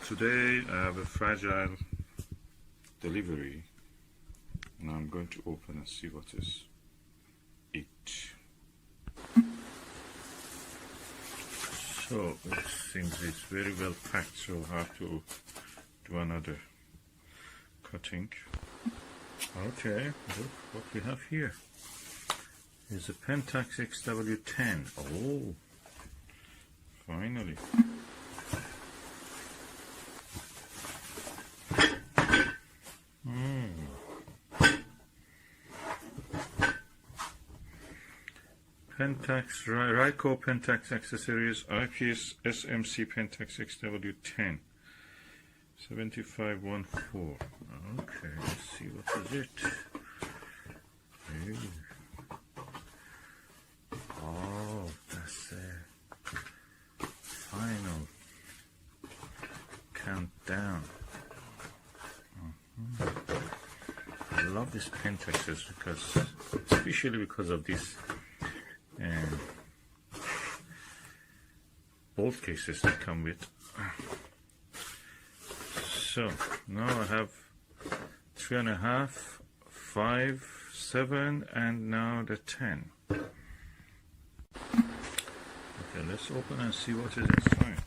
Today I have a fragile delivery and I'm going to open and see what is it. So it seems it's very well packed, so I have to do another cutting. Okay, look what we have here. Is a PENTAX XW-10. Oh, finally. PENTAX Ryko PENTAX XW-series Eyepiece SMC PENTAX XW-10 7514. Okay, let's see what is it. Hey. Oh, that's the final countdown. I love these Pentaxes because, especially because of this bolt cases that come with. So now I have 3.5, 5, 7, and now the 10. Okay, let's open and see what is inside.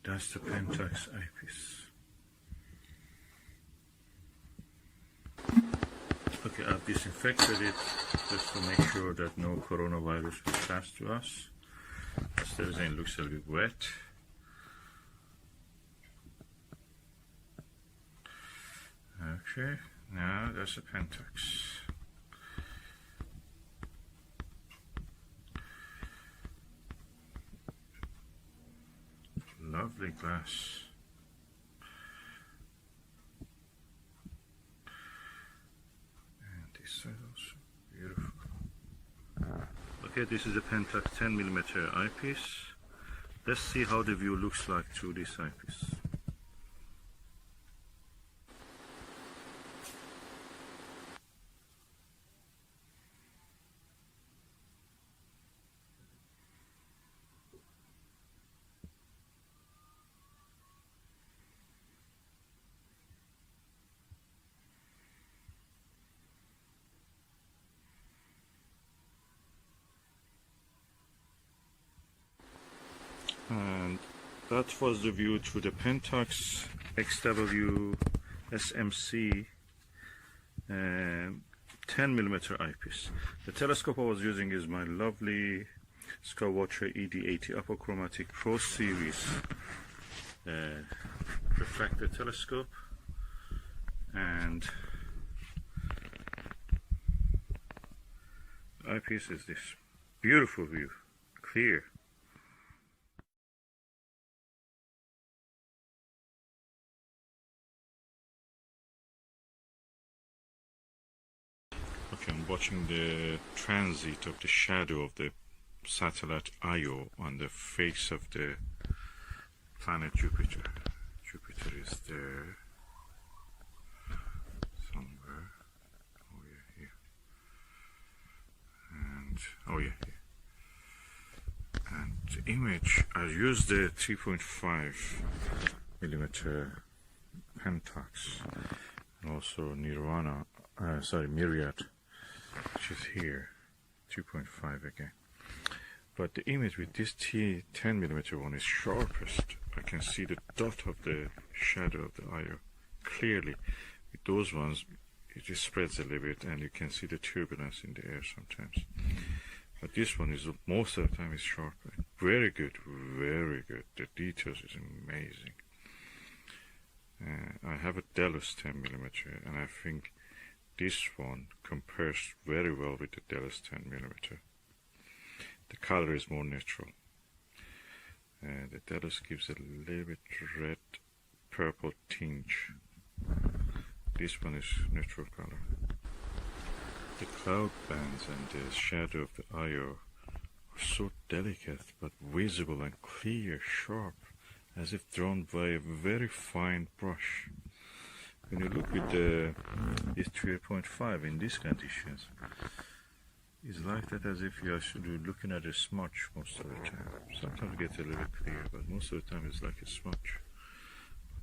That's the PENTAX eyepiece. Okay, I've disinfected it just to make sure that no coronavirus will pass to us. Still, it looks a little bit wet. Okay, now that's a PENTAX. Lovely glass. And this side also beautiful. Okay, this is a PENTAX 10mm eyepiece. Let's see how the view looks like through this eyepiece. And that was the view through the PENTAX XW SMC 10mm eyepiece. The telescope I was using is my lovely Skywatcher ED80 Apochromatic Pro Series refractor telescope, and the eyepiece is this beautiful view, clear. Okay, I'm watching the transit of the shadow of the satellite Io on the face of the planet Jupiter. Jupiter is there somewhere. Oh yeah, here. And oh yeah, here. And the image, I used the 3.5mm PENTAX, and also Myriad, which is here, 2.5 again. But the image with this 10mm one is sharpest. I can see the dot of the shadow of the Io clearly. With those ones, it just spreads a little bit, and you can see the turbulence in the air sometimes. But this one is, most of the time, is sharper. Very good, very good. The details is amazing. I have a Delos 10mm, and I think this one compares very well with the Delos 10mm. The color is more natural. The Delos gives a little bit red purple tinge This one is neutral color. The cloud bands and the shadow of the eye are so delicate but visible and clear, sharp, as if drawn by a very fine brush. When you look with this 3.5 in these conditions, it's like that, as if you are looking at a smudge most of the time. Sometimes it gets a little clear, but most of the time it's like a smudge.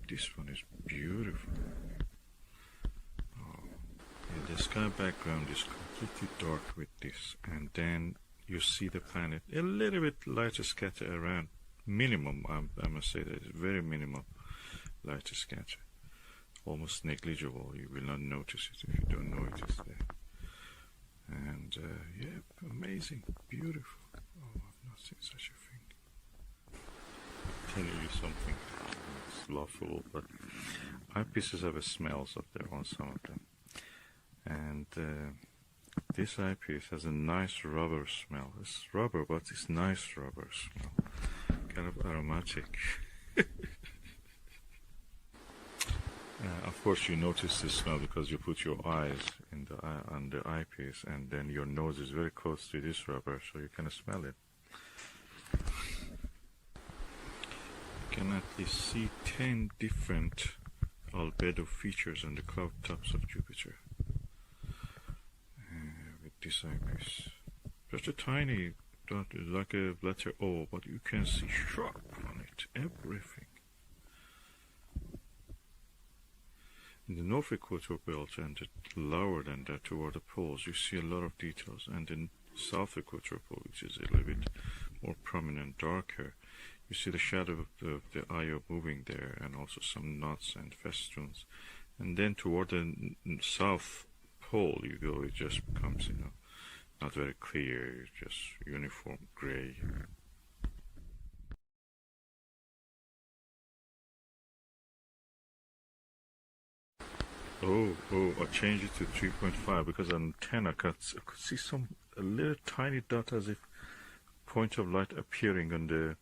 This one is beautiful. Oh, yeah, the sky background is completely dark with this, and then you see the planet a little bit lighter scatter around. Minimum, I must say that it's very minimal lighter scatter. Almost negligible. You will not notice it if you don't know it is there. And yeah, amazing, beautiful. Oh, I've not seen such a thing. I'll tell you something. It's laughable, but eyepieces have a smells up there on some of them. And this eyepiece has a nice rubber smell. It's rubber, but it's nice rubber smell. Kind of aromatic. Of course, you notice this smell because you put your eyes in the on the eyepiece, and then your nose is very close to this rubber, so you can smell it. You can at least see 10 different albedo features on the cloud tops of Jupiter with this eyepiece. Just a tiny dot, like a letter O, but you can see sharp on it everything. In the north equator belt and lower than that toward the poles, you see a lot of details, and in south equator pole, which is a little bit more prominent, darker, you see the shadow of the eye moving there, and also some knots and festoons. And then toward the south pole you go, it just becomes, not very clear, it's just uniform gray. Oh, I changed it to 3.5 because on 10 I could see a little tiny dot as if point of light appearing on the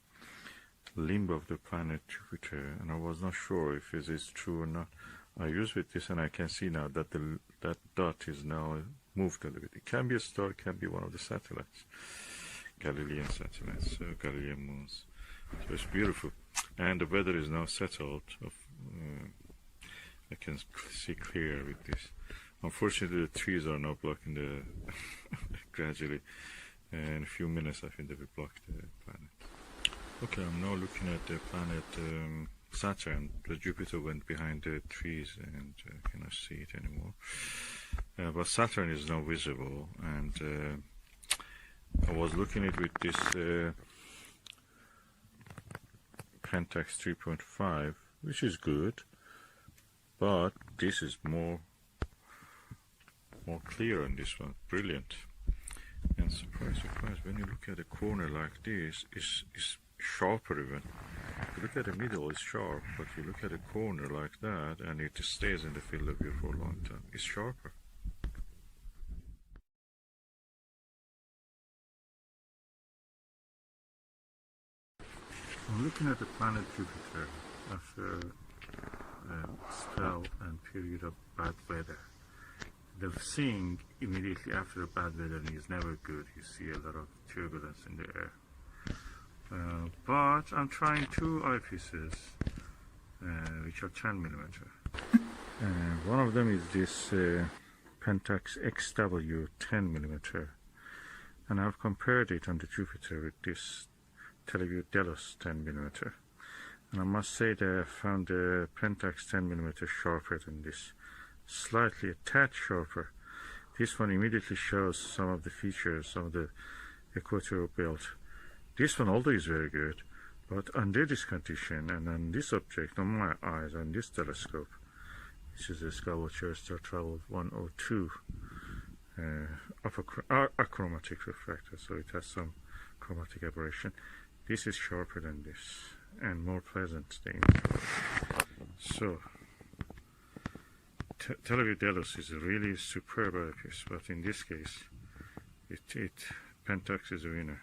limb of the planet Jupiter, and I was not sure if it is true or not. I use with this, and I can see now that that dot is now moved a little bit. It can be a star, it can be one of the satellites, Galilean satellites, Galilean moons. So it's beautiful, and the weather is now settled. I can see clear with this. Unfortunately, the trees are now blocking the gradually. In a few minutes, I think they will block the planet. Okay, I'm now looking at the planet Saturn. The Jupiter went behind the trees, and I cannot see it anymore. But Saturn is now visible, and I was looking at it with this PENTAX 3.5, which is good. But this is more clear on this one. Brilliant. And surprise, when you look at a corner like this, it's sharper even. If you look at the middle, it's sharp, but you look at a corner like that, and it stays in the field of view for a long time. It's sharper. I'm looking at the planet Jupiter after spell and period of bad weather. The seeing immediately after bad weather is never good. You see a lot of turbulence in the air. But I'm trying two eyepieces which are 10mm. One of them is this PENTAX XW 10mm, and I've compared it on the Jupiter with this TeleVue Delos 10mm. And I must say that I found the PENTAX 10mm sharper than this, slightly a tad sharper. This one immediately shows some of the features of the equatorial belt. This one although is very good, but under this condition and on this object, on my eyes, on this telescope, which is a Skywatcher Star Travel 102 achromatic refractor, so it has some chromatic aberration. This is sharper than this and more pleasant the image. So TeleVue Delos is a really superb eyepiece, but in this case PENTAX is a winner.